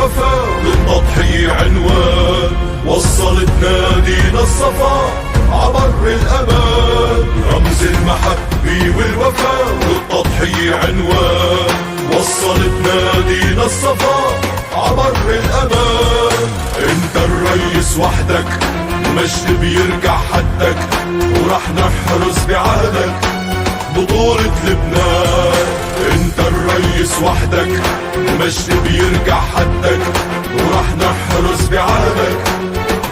والوفاء للتضحية عنوان، وصلت نادينا الصفا عبر الأمان. رمز المحبة والوفاء للتضحية عنوان، وصلت نادينا الصفا عبر الأمان. انت الرئيس وحدك ومجد بيرجع حدك، ورح نحرس بعهدك بطولة لبنان. انت الرئيس وحدك ومجد بيرجع حدك، ورح نحرس بعهدك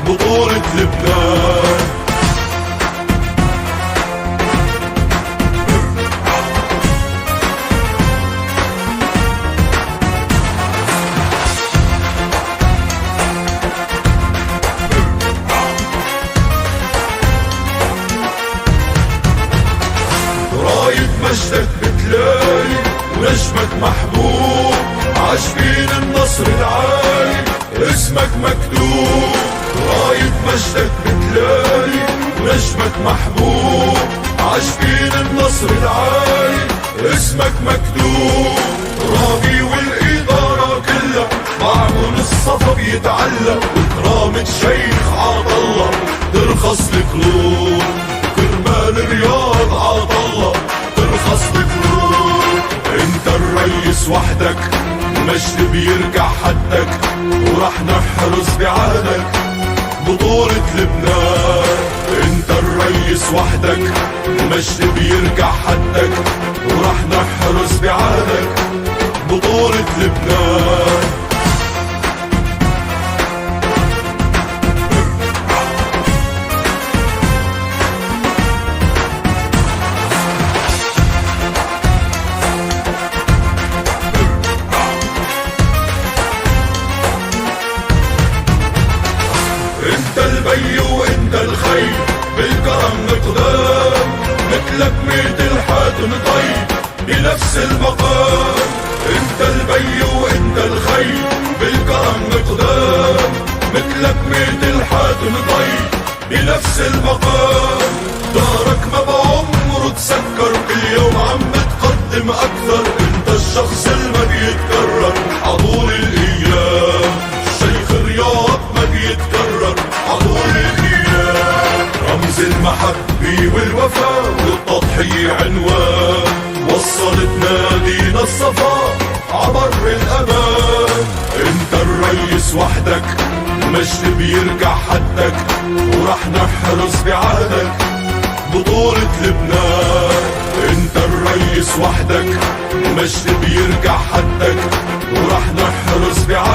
بطولة لبنان. راية مجدك بتلاقي ونجمك محبوب، عاشقين النصر العالي اسمك مكتوب. راية مجدك بتلاقي ونجمك محبوب، عاشقين النصر العالي اسمك مكتوب. رامي والإدارة كلها معهم الصفا بيتعلق، وكرامة شيخ عطلة ترخص القلوب، كرمال رياض عطلة ترخص القلوب. انت الرئيس وحدك مجد بيرجع حدك، ورح نحرس بعهدك بطولة لبنان. انت الرئيس وحدك مجد بيرجع حدك، ورح نحرس بعهدك بطولة لبنان. انت البي وانت الخي بالكرم مقدام، مثلك ميت الحاتم طيب بنفس المقام. انت البي وانت الخي بالكرم مقدام، مثلك ميت الحاتم طيب بنفس المقام. دارك ما بعمره تسكر، كل يوم عم تقدم اكثر. انت الشخص اللي ما بيتكرر عطول الايام، شيخ رياض ما بيتكرر عطول الايام. رمز المحبة والوفاء والتضحية عنوان، وصلت نادينا الصفا عبر الأمان. انت الرئيس وحدك ومجد بيرجع حدك، ورح نحرس بعهدك بطولة لبنان. انت الرئيس وحدك ومجد بيرجع حدك، ورح نحرس بعهدك